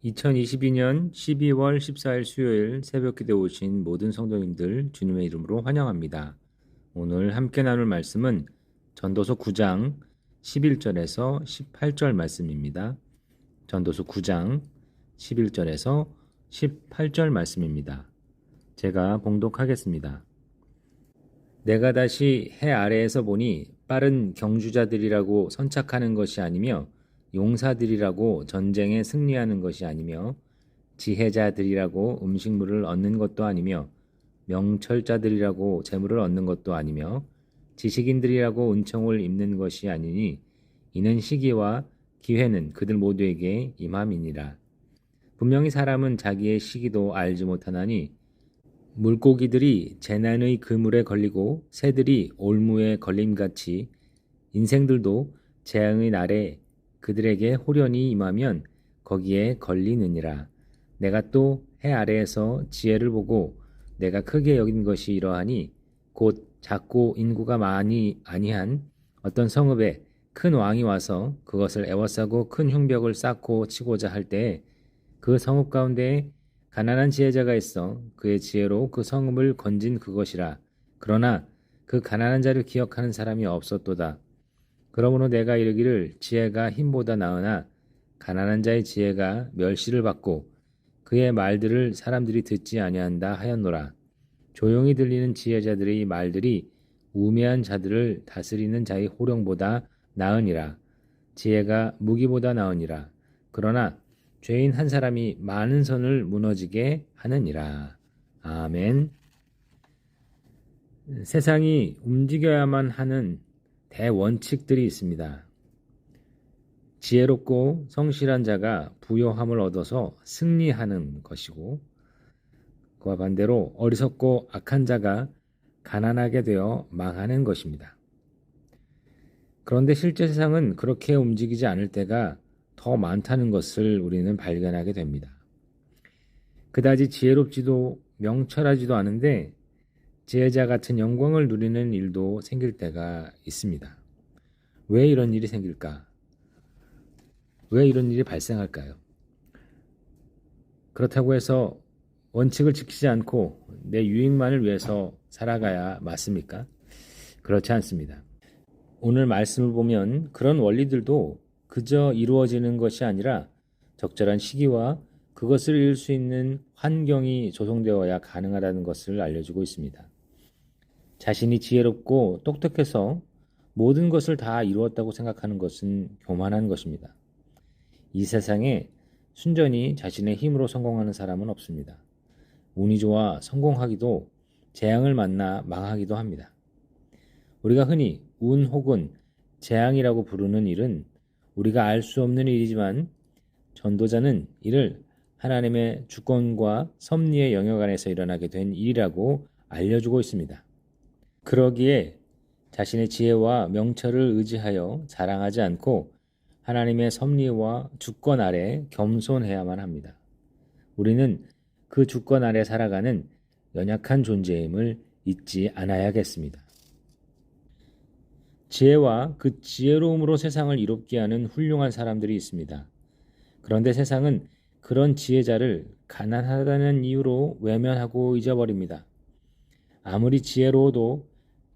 2022년 12월 14일 수요일 새벽기도에 오신 모든 성도님들 주님의 이름으로 환영합니다. 오늘 함께 나눌 말씀은 전도서 9장 11절에서 18절 말씀입니다. 전도서 9장 11절에서 18절 말씀입니다. 제가 봉독하겠습니다. 내가 다시 해 아래에서 보니 빠른 경주자들이라고 선착하는 것이 아니며 용사들이라고 전쟁에 승리하는 것이 아니며 지혜자들이라고 음식물을 얻는 것도 아니며 명철자들이라고 재물을 얻는 것도 아니며 지식인들이라고 은총을 입는 것이 아니니 이는 시기와 기회는 그들 모두에게 임함이니라. 분명히 사람은 자기의 시기도 알지 못하나니 물고기들이 재난의 그물에 걸리고 새들이 올무에 걸림같이 인생들도 재앙의 날에 그들에게 홀연히 임하면 거기에 걸리느니라. 내가 또 해 아래에서 지혜를 보고 내가 크게 여긴 것이 이러하니 곧 작고 인구가 많이 아니한 어떤 성읍에 큰 왕이 와서 그것을 에워싸고 큰 흉벽을 쌓고 치고자 할 때에 그 성읍 가운데에 가난한 지혜자가 있어 그의 지혜로 그 성읍을 건진 그것이라. 그러나 그 가난한 자를 기억하는 사람이 없었도다. 그러므로 내가 이르기를 지혜가 힘보다 나으나 가난한 자의 지혜가 멸시를 받고 그의 말들을 사람들이 듣지 아니한다 하였노라. 조용히 들리는 지혜자들의 말들이 우매한 자들을 다스리는 자의 호령보다 나으니라. 지혜가 무기보다 나으니라. 그러나 죄인 한 사람이 많은 선을 무너지게 하느니라. 아멘. 세상이 움직여야만 하는 대원칙들이 있습니다. 지혜롭고 성실한 자가 부요함을 얻어서 승리하는 것이고, 그와 반대로 어리석고 악한 자가 가난하게 되어 망하는 것입니다. 그런데 실제 세상은 그렇게 움직이지 않을 때가 더 많다는 것을 우리는 발견하게 됩니다. 그다지 지혜롭지도 명철하지도 않은데 지혜자 같은 영광을 누리는 일도 생길 때가 있습니다. 왜 이런 일이 생길까? 왜 이런 일이 발생할까요? 그렇다고 해서 원칙을 지키지 않고 내 유익만을 위해서 살아가야 맞습니까? 그렇지 않습니다. 오늘 말씀을 보면 그런 원리들도 그저 이루어지는 것이 아니라 적절한 시기와 그것을 이룰 수 있는 환경이 조성되어야 가능하다는 것을 알려주고 있습니다. 자신이 지혜롭고 똑똑해서 모든 것을 다 이루었다고 생각하는 것은 교만한 것입니다. 이 세상에 순전히 자신의 힘으로 성공하는 사람은 없습니다. 운이 좋아 성공하기도 재앙을 만나 망하기도 합니다. 우리가 흔히 운 혹은 재앙이라고 부르는 일은 우리가 알 수 없는 일이지만 전도자는 이를 하나님의 주권과 섭리의 영역 안에서 일어나게 된 일이라고 알려주고 있습니다. 그러기에 자신의 지혜와 명철을 의지하여 자랑하지 않고 하나님의 섭리와 주권 아래 겸손해야만 합니다. 우리는 그 주권 아래 살아가는 연약한 존재임을 잊지 않아야겠습니다. 지혜와 그 지혜로움으로 세상을 이롭게 하는 훌륭한 사람들이 있습니다. 그런데 세상은 그런 지혜자를 가난하다는 이유로 외면하고 잊어버립니다. 아무리 지혜로워도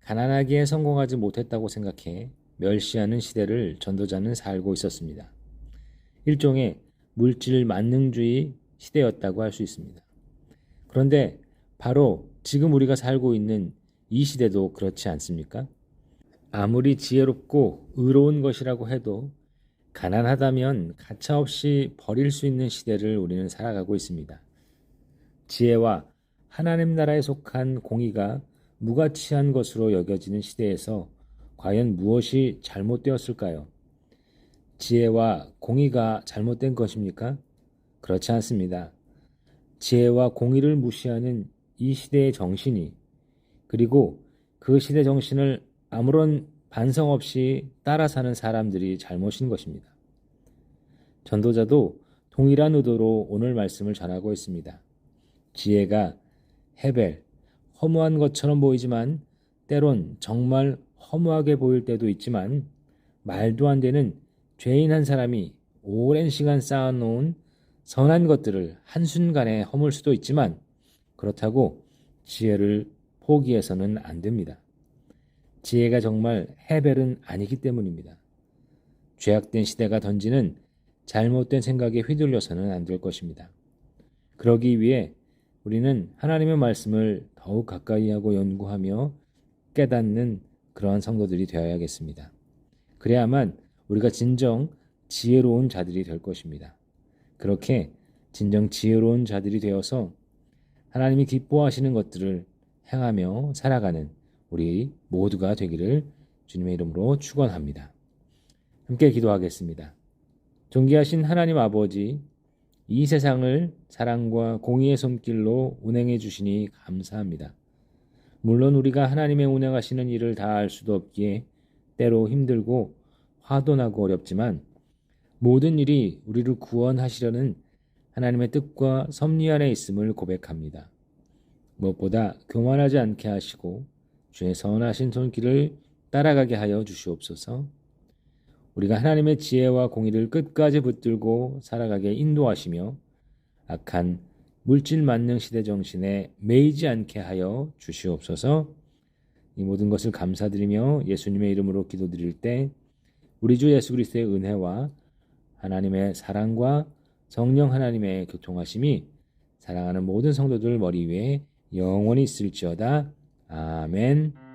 가난하기에 성공하지 못했다고 생각해 멸시하는 시대를 전도자는 살고 있었습니다. 일종의 물질 만능주의 시대였다고 할 수 있습니다. 그런데 바로 지금 우리가 살고 있는 이 시대도 그렇지 않습니까? 아무리 지혜롭고 의로운 것이라고 해도 가난하다면 가차없이 버릴 수 있는 시대를 우리는 살아가고 있습니다. 지혜와 하나님 나라에 속한 공의가 무가치한 것으로 여겨지는 시대에서 과연 무엇이 잘못되었을까요? 지혜와 공의가 잘못된 것입니까? 그렇지 않습니다. 지혜와 공의를 무시하는 이 시대의 정신이, 그리고 그 시대 정신을 아무런 반성 없이 따라 사는 사람들이 잘못인 것입니다. 전도자도 동일한 의도로 오늘 말씀을 전하고 있습니다. 지혜가 헤벨, 허무한 것처럼 보이지만 때론 정말 허무하게 보일 때도 있지만 말도 안 되는 죄인 한 사람이 오랜 시간 쌓아놓은 선한 것들을 한순간에 허물 수도 있지만 그렇다고 지혜를 포기해서는 안 됩니다. 지혜가 정말 해벨은 아니기 때문입니다. 죄악된 시대가 던지는 잘못된 생각에 휘둘려서는 안 될 것입니다. 그러기 위해 우리는 하나님의 말씀을 더욱 가까이 하고 연구하며 깨닫는 그러한 성도들이 되어야겠습니다. 그래야만 우리가 진정 지혜로운 자들이 될 것입니다. 그렇게 진정 지혜로운 자들이 되어서 하나님이 기뻐하시는 것들을 행하며 살아가는 우리 모두가 되기를 주님의 이름으로 축원합니다. 함께 기도하겠습니다. 존귀하신 하나님 아버지, 이 세상을 사랑과 공의의 손길로 운행해 주시니 감사합니다. 물론 우리가 하나님의 운행하시는 일을 다 알 수도 없기에 때로 힘들고 화도 나고 어렵지만 모든 일이 우리를 구원하시려는 하나님의 뜻과 섭리 안에 있음을 고백합니다. 무엇보다 교만하지 않게 하시고 주의 선하신 손길을 따라가게 하여 주시옵소서. 우리가 하나님의 지혜와 공의를 끝까지 붙들고 살아가게 인도하시며 악한 물질 만능 시대 정신에 매이지 않게 하여 주시옵소서. 이 모든 것을 감사드리며 예수님의 이름으로 기도드릴 때 우리 주 예수 그리스도의 은혜와 하나님의 사랑과 성령 하나님의 교통하심이 사랑하는 모든 성도들 머리 위에 영원히 있을지어다. 아멘.